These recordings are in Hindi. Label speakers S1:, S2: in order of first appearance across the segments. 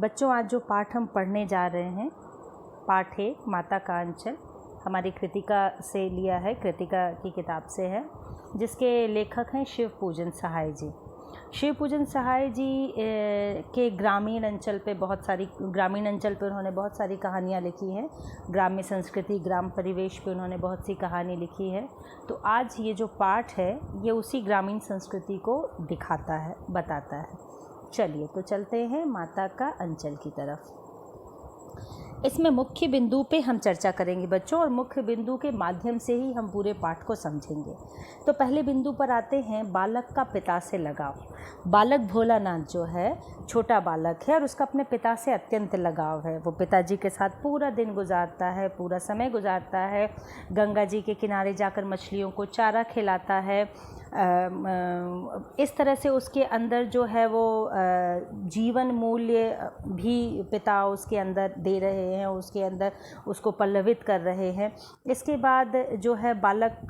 S1: बच्चों, आज जो पाठ हम पढ़ने जा रहे हैं, पाठ है माता का अंचल, हमारी कृतिका से लिया है, कृतिका की किताब से है, जिसके लेखक हैं शिव पूजन सहाय जी। शिव पूजन सहाय जी के ग्रामीण अंचल पे उन्होंने बहुत सारी कहानियाँ लिखी हैं। ग्राम्य संस्कृति, ग्राम परिवेश पे उन्होंने बहुत सी कहानी लिखी है। तो आज ये जो पाठ है ये उसी ग्रामीण संस्कृति को दिखाता है, बताता है। चलिए तो चलते हैं माता का अंचल की तरफ। इसमें मुख्य बिंदु पे हम चर्चा करेंगे बच्चों, और मुख्य बिंदु के माध्यम से ही हम पूरे पाठ को समझेंगे। तो पहले बिंदु पर आते हैं, बालक का पिता से लगाव। बालक भोलानाथ जो है, छोटा बालक है और उसका अपने पिता से अत्यंत लगाव है। वो पिताजी के साथ पूरा दिन गुजारता है, पूरा समय गुजारता है। गंगा जी के किनारे जाकर मछलियों को चारा खिलाता है। इस तरह से उसके अंदर जो है वो जीवन मूल्य भी पिता उसके अंदर दे रहे हैं, उसके अंदर उसको पल्लवित कर रहे हैं। इसके बाद जो है बालक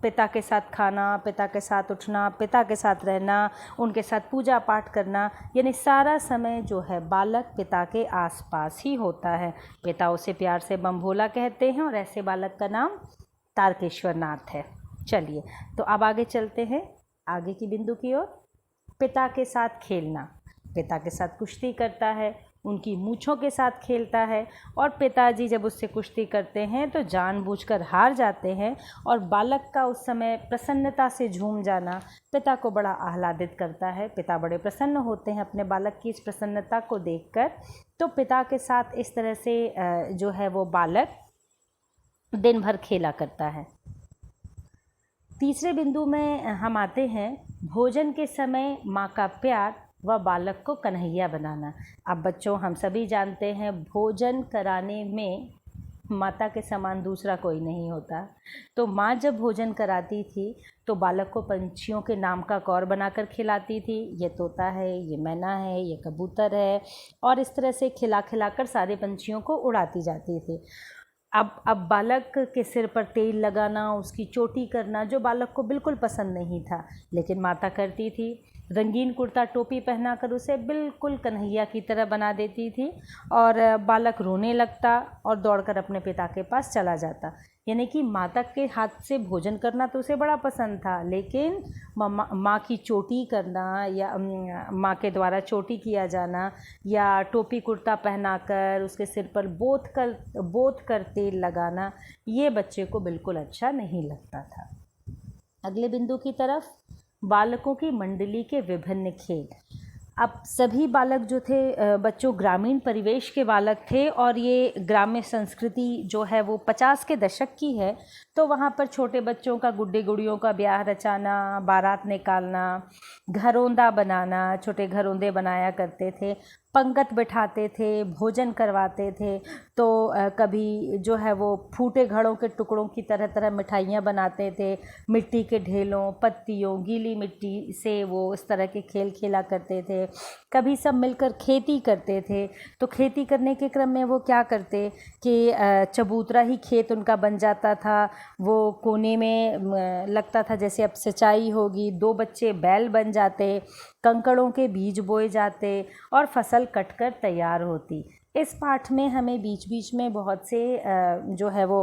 S1: पिता के साथ खाना, पिता के साथ उठना, पिता के साथ रहना, उनके साथ पूजा पाठ करना, यानी सारा समय जो है बालक पिता के आसपास ही होता है। पिता उसे प्यार से बम भोला कहते हैं और ऐसे बालक का नाम तारकेश्वर नाथ है। चलिए तो अब आगे चलते हैं, आगे की बिंदु की ओर। पिता के साथ खेलना, पिता के साथ कुश्ती करता है, उनकी मूँछों के साथ खेलता है, और पिताजी जब उससे कुश्ती करते हैं तो जानबूझकर हार जाते हैं, और बालक का उस समय प्रसन्नता से झूम जाना पिता को बड़ा आह्लादित करता है। पिता बड़े प्रसन्न होते हैं अपने बालक की इस प्रसन्नता को देखकर। तो पिता के साथ इस तरह से जो है वो बालक दिन भर खेला करता है। तीसरे बिंदु में हम आते हैं, भोजन के समय माँ का प्यार व बालक को कन्हैया बनाना। अब बच्चों, हम सभी जानते हैं भोजन कराने में माता के समान दूसरा कोई नहीं होता। तो माँ जब भोजन कराती थी तो बालक को पंछियों के नाम का कौर बनाकर खिलाती थी। ये तोता है, ये मैना है, ये कबूतर है, और इस तरह से खिला खिलाकर सारे पंछियों को उड़ाती जाती थी। अब बालक के सिर पर तेल लगाना, उसकी चोटी करना, जो बालक को बिल्कुल पसंद नहीं था, लेकिन माता करती थी। रंगीन कुर्ता टोपी पहनाकर उसे बिल्कुल कन्हैया की तरह बना देती थी, और बालक रोने लगता और दौड़कर अपने पिता के पास चला जाता। यानी कि माता के हाथ से भोजन करना तो उसे बड़ा पसंद था, लेकिन माँ की चोटी करना या माँ के द्वारा चोटी किया जाना या टोपी कुर्ता पहनाकर उसके सिर पर बोत कर तेल लगाना, ये बच्चे को बिल्कुल अच्छा नहीं लगता था। अगले बिंदु की तरफ, बालकों की मंडली के विभिन्न खेल। अब सभी बालक जो थे बच्चों, ग्रामीण परिवेश के बालक थे, और ये ग्राम्य संस्कृति जो है वो 50 के दशक की है। तो वहाँ पर छोटे बच्चों का गुड्डे गुड़ियों का ब्याह रचाना, बारात निकालना, घरौंदा बनाना, छोटे घरौंदे बनाया करते थे, पंगत बिठाते थे, भोजन करवाते थे। तो कभी जो है वो फूटे घड़ों के टुकड़ों की तरह तरह मिठाइयाँ बनाते थे, मिट्टी के ढेलों, पत्तियों, गीली मिट्टी से वो इस तरह के खेल खेला करते थे। कभी सब मिलकर खेती करते थे। तो खेती करने के क्रम में वो क्या करते कि चबूतरा ही खेत उनका बन जाता था। वो कोने में लगता था जैसे अब सिंचाई होगी, 2 बच्चे बैल बन जाते, कंकड़ों के बीज बोए जाते और फसल कटकर तैयार होती। इस पाठ में हमें बीच बीच में बहुत से जो है वो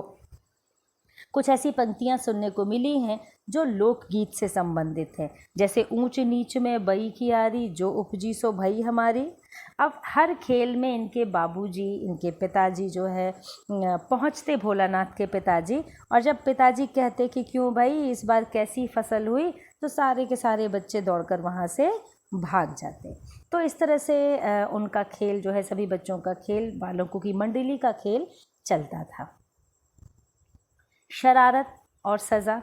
S1: कुछ ऐसी पंक्तियाँ सुनने को मिली हैं जो लोकगीत से संबंधित हैं, जैसे ऊंच नीच में बई कियारी, जो उपजी सो भई हमारी। अब हर खेल में इनके बाबूजी, इनके पिताजी जो है पहुँचते भोलानाथ के पिताजी, और जब पिताजी कहते कि क्यों भाई इस बार कैसी फसल हुई, तो सारे के सारे बच्चे दौड़कर वहाँ से भाग जाते। तो इस तरह से उनका खेल जो है, सभी बच्चों का खेल, बालकों की मंडली का खेल चलता था। शरारत और सज़ा।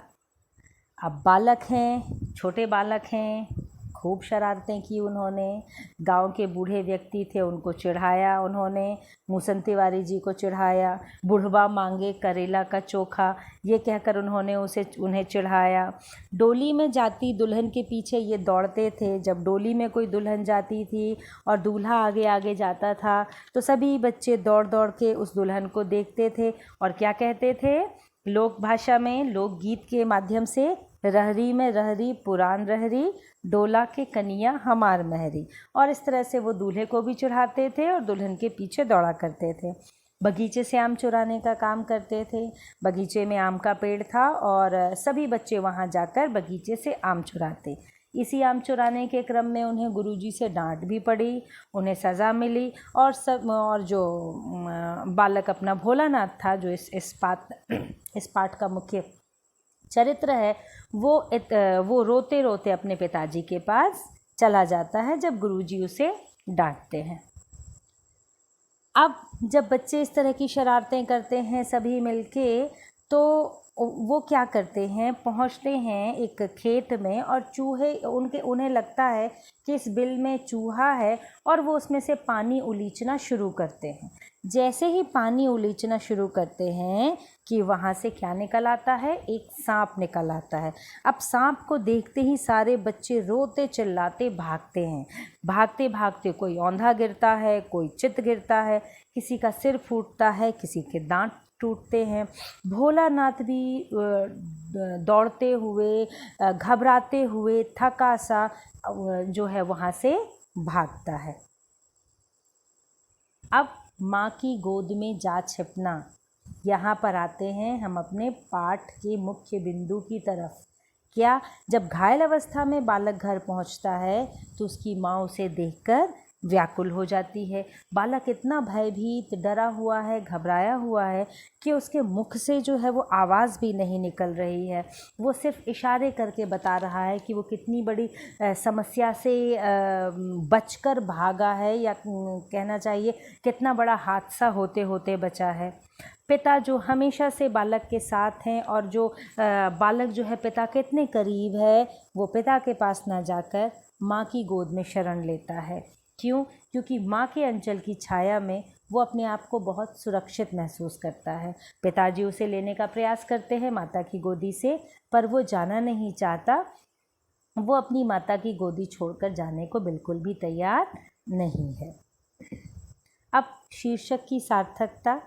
S1: अब बालक हैं, छोटे बालक हैं, खूब शरारतें की उन्होंने। गांव के बूढ़े व्यक्ति थे, उनको चिढ़ाया उन्होंने, मूसन तिवारी जी को चिढ़ाया। बुढ़वा मांगे करेला का चोखा, ये कहकर उन्होंने उन्हें चिढ़ाया। डोली में जाती दुल्हन के पीछे ये दौड़ते थे। जब डोली में कोई दुल्हन जाती थी और दूल्हा आगे आगे जाता था तो सभी बच्चे दौड़ दौड़ के उस दुल्हन को देखते थे और क्या कहते थे, लोक भाषा में, लोकगीत के माध्यम से, रहरी में रहरी पुरान रहरी, डोला के कनिया हमार महरी। और इस तरह से वो दूल्हे को भी चढ़ाते थे और दुल्हन के पीछे दौड़ा करते थे। बगीचे से आम चुराने का काम करते थे। बगीचे में आम का पेड़ था और सभी बच्चे वहाँ जाकर बगीचे से आम चुराते। इसी आम चुराने के क्रम में उन्हें गुरुजी से डांट भी पड़ी, उन्हें सज़ा मिली। और जो बालक अपना भोलानाथ था, जो इस पाठ का मुख्य चरित्र है, वो रोते रोते अपने पिताजी के पास चला जाता है जब गुरुजी उसे डांटते हैं। अब जब बच्चे इस तरह की शरारतें करते हैं सभी मिलके, तो वो क्या करते हैं, पहुंचते हैं एक खेत में और उन्हें लगता है कि इस बिल में चूहा है और वो उसमें से पानी उलीचना शुरू करते हैं। जैसे ही पानी उलीचना शुरू करते हैं कि वहाँ से क्या निकल आता है, एक सांप निकल आता है। अब सांप को देखते ही सारे बच्चे रोते चिल्लाते भागते हैं। भागते भागते कोई औंधा गिरता है, कोई चित गिरता है, किसी का सिर फूटता है, किसी के दांत टूटते हैं। भोलानाथ भी दौड़ते हुए, घबराते हुए, थका सा जो है वहाँ से भागता है। अब माँ की गोद में जा छिपना, यहाँ पर आते हैं हम अपने पाठ के मुख्य बिंदु की तरफ। क्या, जब घायल अवस्था में बालक घर पहुँचता है तो उसकी माँ उसे देखकर व्याकुल हो जाती है। बालक इतना भयभीत, डरा हुआ है, घबराया हुआ है कि उसके मुख से जो है वो आवाज़ भी नहीं निकल रही है। वो सिर्फ इशारे करके बता रहा है कि वो कितनी बड़ी समस्या से बचकर भागा है, या कहना चाहिए कितना बड़ा हादसा होते होते बचा है। पिता जो हमेशा से बालक के साथ हैं और जो बालक जो है पिता के इतने करीब है, वो पिता के पास ना जाकर माँ की गोद में शरण लेता है। क्यों? क्योंकि माँ के अंचल की छाया में वो अपने आप को बहुत सुरक्षित महसूस करता है। पिताजी उसे लेने का प्रयास करते हैं माता की गोदी से, पर वो जाना नहीं चाहता। वो अपनी माता की गोदी छोड़कर जाने को बिल्कुल भी तैयार नहीं है। अब शीर्षक की सार्थकता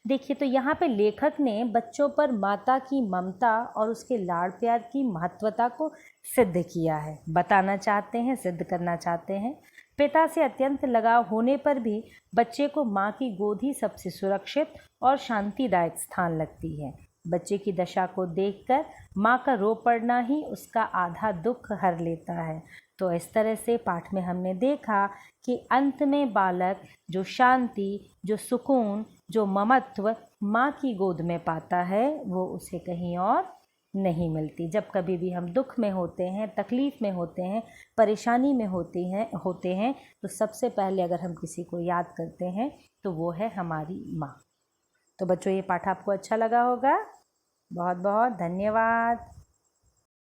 S1: देखिए, तो यहाँ पे लेखक ने बच्चों पर माता की ममता और उसके लाड़ प्यार की महत्वता को सिद्ध किया है, बताना चाहते हैं, सिद्ध करना चाहते हैं। पिता से अत्यंत लगाव होने पर भी बच्चे को माँ की गोद ही सबसे सुरक्षित और शांतिदायक स्थान लगती है। बच्चे की दशा को देखकर माँ का रो पड़ना ही उसका आधा दुख हर लेता है। तो इस तरह से पाठ में हमने देखा कि अंत में बालक जो शांति, जो सुकून, जो ममत्व माँ की गोद में पाता है, वो उसे कहीं और नहीं मिलती। जब कभी भी हम दुख में होते हैं, तकलीफ़ में होते हैं, परेशानी में होते हैं तो सबसे पहले अगर हम किसी को याद करते हैं तो वो है हमारी माँ। तो बच्चों, ये पाठ आपको अच्छा लगा होगा। बहुत बहुत धन्यवाद।